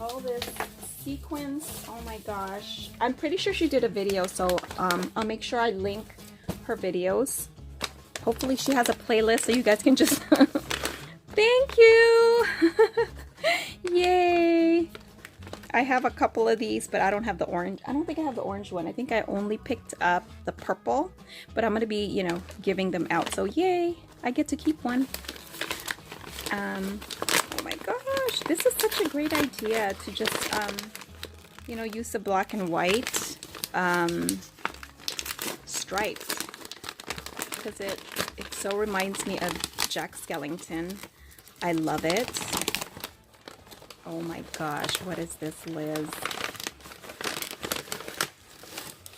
all this sequins. Oh my gosh. I'm pretty sure she did a video, so I'll make sure I link her videos. Hopefully she has a playlist so you guys can just... Thank you! Yay! I have a couple of these, but I don't have the orange. I don't think I have the orange one. I think I only picked up the purple, but I'm going to be, you know, giving them out. So yay! I get to keep one. Oh my gosh, this is such a great idea to just, you know, use the black and white stripes, because it so reminds me of Jack Skellington. I love it. Oh my gosh, what is this, Liz?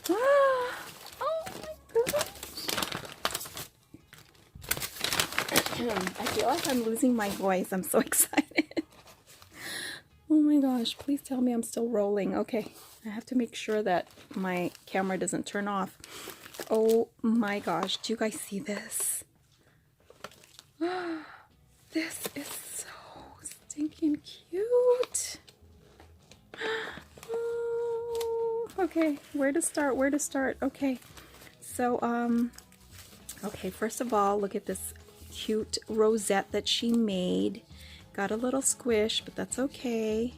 Oh my gosh. I feel like I'm losing my voice. I'm so excited. Oh my gosh, please tell me I'm still rolling. Okay, I have to make sure that my camera doesn't turn off. Oh my gosh, do you guys see this? This is so stinking cute. Oh, okay, where to start? Where to start? Okay, so okay, first of all, look at this cute rosette that she made. Got a little squish, but that's okay.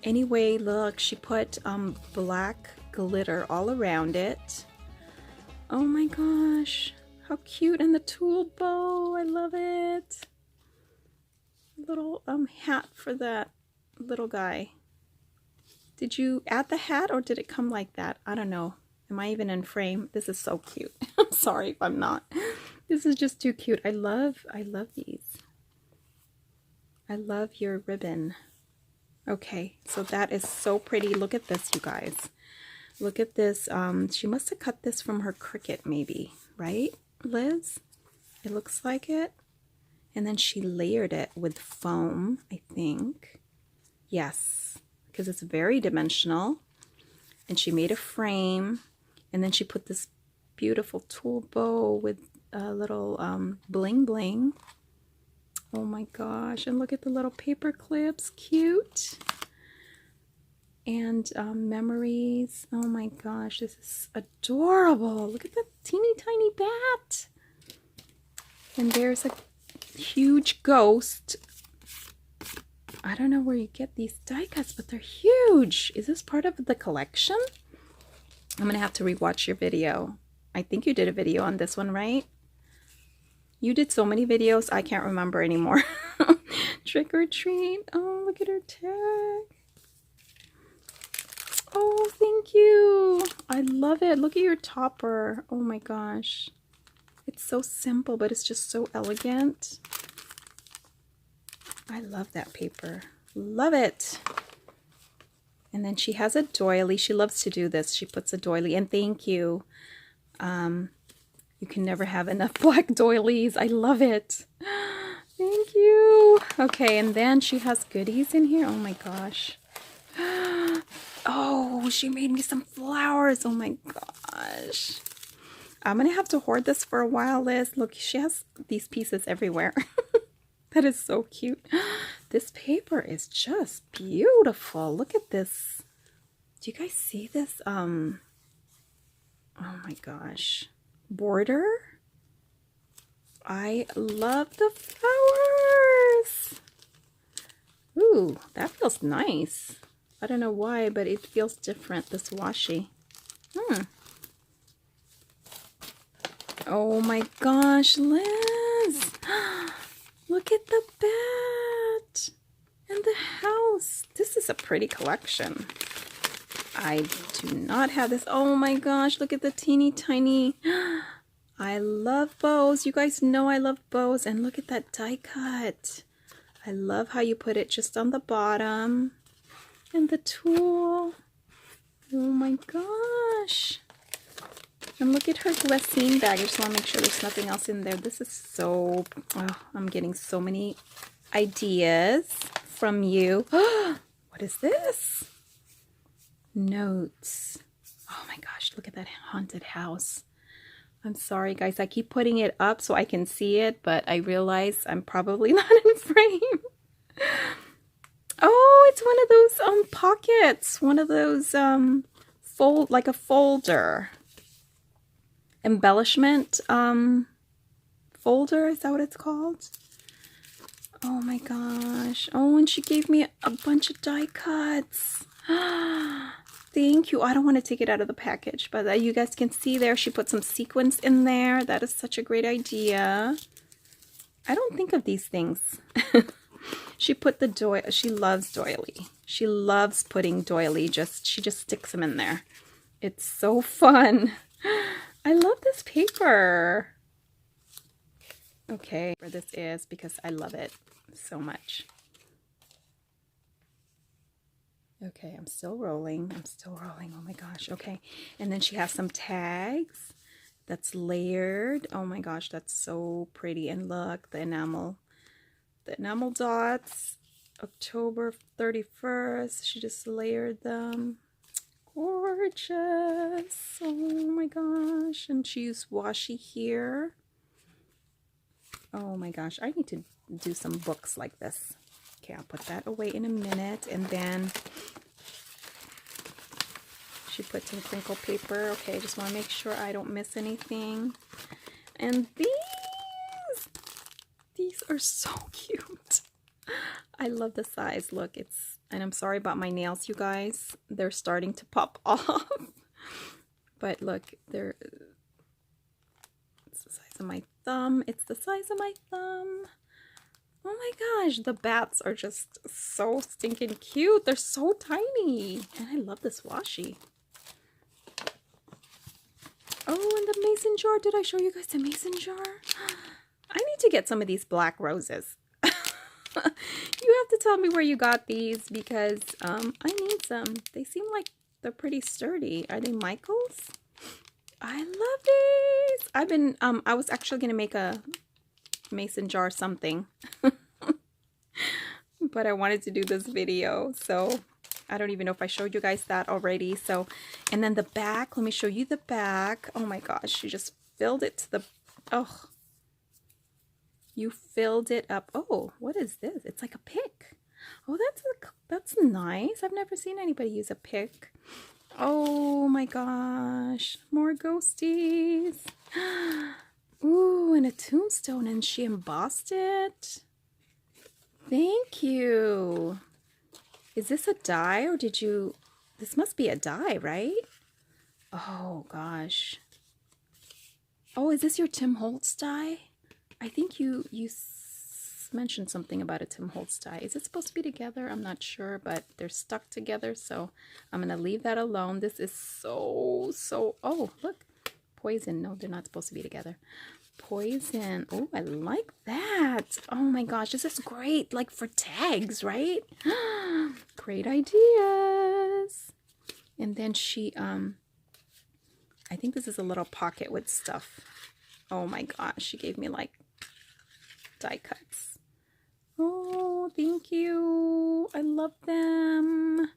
Anyway, look, she put black glitter all around it. Oh my gosh, how cute. And the tulle bow, I love it. Little hat for that little guy. Did you add the hat or did it come like that? I don't know. Am I even in frame? This is so cute. I'm sorry if I'm not. This is just too cute. I love these. I love your ribbon. Okay, so that is so pretty. Look at this, you guys. Look at this. She must have cut this from her Cricut maybe, right, Liz? It looks like it. And then she layered it with foam, I think. Yes, because it's very dimensional. And she made a frame. And then she put this beautiful tulle bow with a little bling bling. Oh my gosh, and look at the little paper clips, cute. And memories. Oh my gosh, this is adorable. Look at that teeny tiny bat. And there's a huge ghost. I don't know where you get these die cuts, but they're huge. Is this part of the collection? I'm gonna have to rewatch your video. I think you did a video on this one, right? You did so many videos, I can't remember anymore. Trick or treat. Oh, look at her tag. Oh, thank you. I love it. Look at your topper. Oh my gosh. It's so simple, but it's just so elegant. I love that paper. Love it. And then she has a doily. She loves to do this. She puts a doily. And thank you. You can never have enough black doilies. I love it. Thank you. Okay, and then she has goodies in here. Oh my gosh. Oh, she made me some flowers. Oh my gosh. I'm going to have to hoard this for a while, Liz. Look, she has these pieces everywhere. That is so cute. This paper is just beautiful. Look at this. Do you guys see this? Oh my gosh. Border. I love the flowers. Ooh, that feels nice. I don't know why, but it feels different, this washi. Oh my gosh, Liz. Look at the bat and the house. This is a pretty collection. I do not have this. Oh my gosh, look at the teeny tiny. I love bows. You guys know I love bows. And look at that die cut. I love how you put it just on the bottom. And the tulle. Oh my gosh. And look at her glassine bag. I just want to make sure there's nothing else in there. This is so... Oh, I'm getting so many ideas from you. What is this? Notes. Oh my gosh, look at that haunted house. I'm sorry, guys. I keep putting it up so I can see it, but I realize I'm probably not in frame. Oh, it's one of those pockets. One of those fold, like a folder. Embellishment folder, is that what it's called? Oh my gosh. Oh, and she gave me a bunch of die cuts. Thank you. I don't want to take it out of the package, but you guys can see there she put some sequins in there. That is such a great idea. I don't think of these things. She put the doily. She loves doily. She loves putting doily. She just sticks them in there. It's so fun. I love this paper. Okay, where this is because I love it so much. Okay, I'm still rolling. I'm still rolling. Oh my gosh. Okay, and then she has some tags that's layered. Oh my gosh, that's so pretty. And look, the enamel dots. October 31st. She just layered them. Gorgeous. Oh my gosh. And she used washi here. Oh my gosh, I need to do some books like this. Okay, I'll put that away in a minute. And then she put some crinkle paper. Okay, just want to make sure I don't miss anything. And these are so cute. I love the size. Look, and I'm sorry about my nails, you guys. They're starting to pop off. But look, it's the size of my thumb. It's the size of my thumb. Oh my gosh, the bats are just so stinking cute. They're so tiny. And I love this washi. Oh, and the mason jar. Did I show you guys the mason jar? I need to get some of these black roses. You have to tell me where you got these because I need some. They seem like they're pretty sturdy. Are they Michael's? I love these. I was actually going to make a mason jar something. But I wanted to do this video, so I don't even know if I showed you guys that already. So, and then the back, let me show you the back. Oh my gosh, you just filled it to the, oh, you filled it up. Oh, what is this? It's like a pick. Oh, that's nice. I've never seen anybody use a pick. Oh my gosh, more ghosties. Ooh, and a tombstone, and she embossed it. Thank you. Is this a die or did you... This must be a die, right? Oh, gosh. Oh, is this your Tim Holtz die? I think you mentioned something about a Tim Holtz die. Is it supposed to be together? I'm not sure, but they're stuck together, so I'm going to leave that alone. This is so... Oh, look. Poison. No, they're not supposed to be together. Poison. Oh, I like that. Oh my gosh, this is great. Like for tags, right? Great ideas. And then she, I think this is a little pocket with stuff. Oh my gosh, she gave me like die cuts. Oh, thank you. I love them.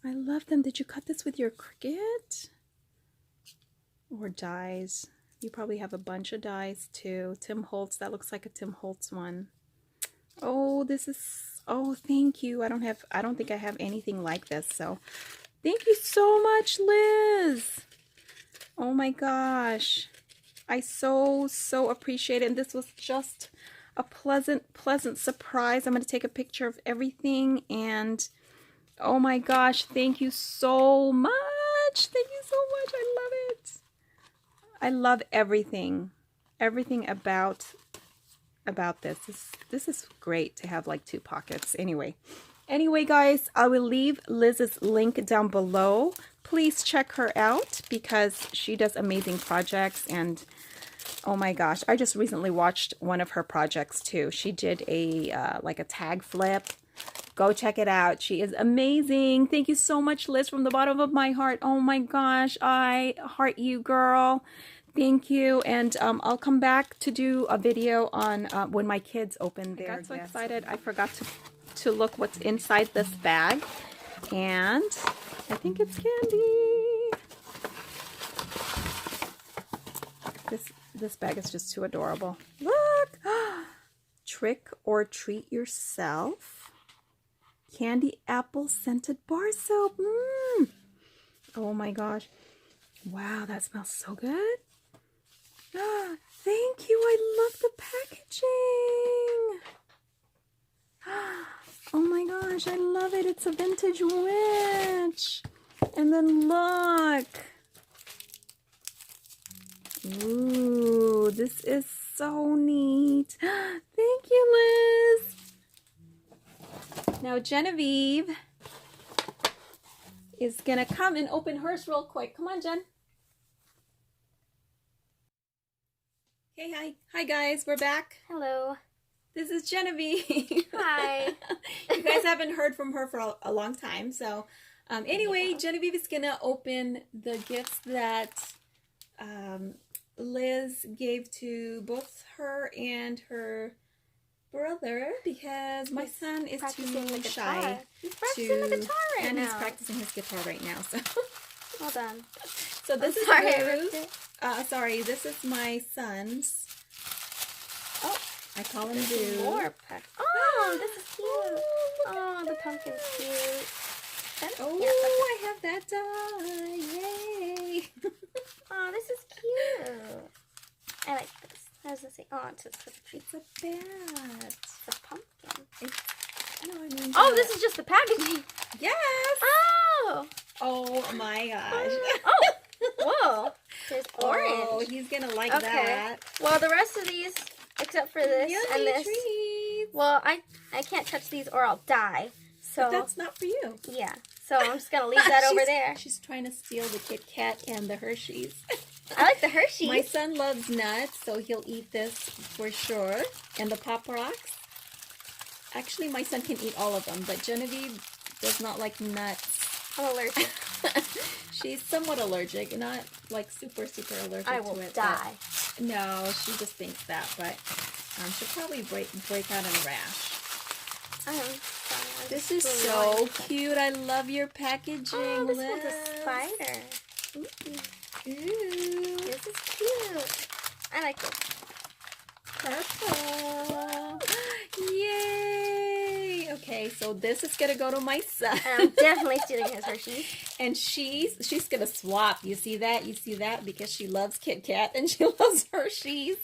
I love them. Did you cut this with your Cricut? Or dies? You probably have a bunch of dies too. Tim Holtz, that looks like a Tim Holtz one. Oh, this is, oh, thank you. I don't think I have anything like this. So thank you so much, Liz. Oh my gosh. I so appreciate it. And this was just a pleasant surprise. I'm going to take a picture of everything. And oh my gosh, thank you so much. Thank you so much. I love it. I love everything about this. This is great to have like two pockets. Anyway, guys, I will leave Liz's link down below. Please check her out because she does amazing projects. And oh my gosh, I just recently watched one of her projects too. She did a like a tag flip. Go check it out. She is amazing. Thank you so much, Liz, from the bottom of my heart. Oh my gosh, I heart you, girl. Thank you. And I'll come back to do a video on when my kids open their gifts. I got so excited. I forgot to look what's inside this bag. And I think it's candy. This bag is just too adorable. Look! Trick or treat yourself. candy apple scented bar soap. Mmm. Oh my gosh. Wow, that smells so good. Ah, thank you. I love the packaging. Oh my gosh, I love it. It's a vintage witch. And then look. Ooh, this is so neat. Thank you, Liz. Now Genevieve is gonna come and open hers real quick. Come on, Jen. Hey, hi guys, we're back. Hello. This is Genevieve. Hi. You guys haven't heard from her for a long time, so anyway, Genevieve is gonna open the gifts that Liz gave to both her and her brother, because my son is too shy He's practicing the guitar right now. he's practicing his guitar right now. So Hold on. so this is Boo's. Sorry, this is my son's. Oh, I call him Boo. More pack. Oh, this is cute. Oh, the pumpkin's cute. Oh, yeah, I have that die. Yay! Oh, this is cute. I like this. How does it say? Oh, it's a tree. It's a bat. It's a pumpkin. Oh, this is just the packaging. Yes! Oh! Oh my gosh. Oh! Whoa! There's orange. Oh, he's gonna like that. Well, the rest of these, except for this and this. Treats. Well, I can't touch these or I'll die. So But that's not for you. yeah. So I'm just gonna leave that over there. She's trying to steal the Kit Kat and the Hershey's. I like the Hershey's. My son loves nuts, so he'll eat this for sure. And the Pop Rocks. Actually, my son can eat all of them, but Genevieve does not like nuts. I'm allergic. She's somewhat allergic, not like super allergic I to will it. die. No, she just thinks that, but she'll probably break out in a rash. This is so cute. I love your packaging. Oh, this Liz. one's a spider. Ooh. This is cute. I like this. Purple. Yay! Okay, so this is gonna go to my son. And I'm definitely stealing his Hershey's. And she's gonna swap. You see that? You see that? Because she loves Kit Kat and she loves Hershey's.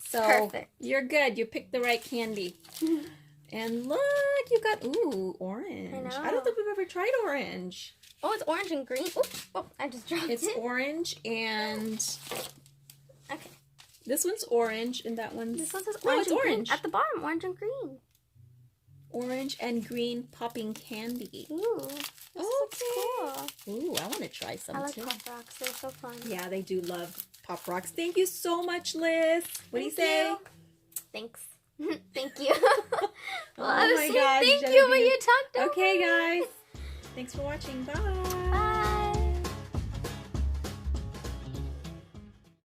So Perfect. You're good. You picked the right candy. And look, you got orange. I know. I don't think we've ever tried orange. Oh, it's orange and green. Oops. Oh, I just dropped it. It's orange and Okay. this one's orange and that one's This one says no, orange it's and orange. green. At the bottom, orange and green. Orange and green popping candy. Ooh. This looks cool. Ooh, I want to try some I like too. Pop Rocks. They're so fun. Yeah, they do love Pop Rocks. Thank you so much, Liz. What do you say? Thanks. Thank you. Well, Oh my gosh, thank you, but Genevieve. you talked over Okay, me. guys. Thanks for watching. Bye. Bye.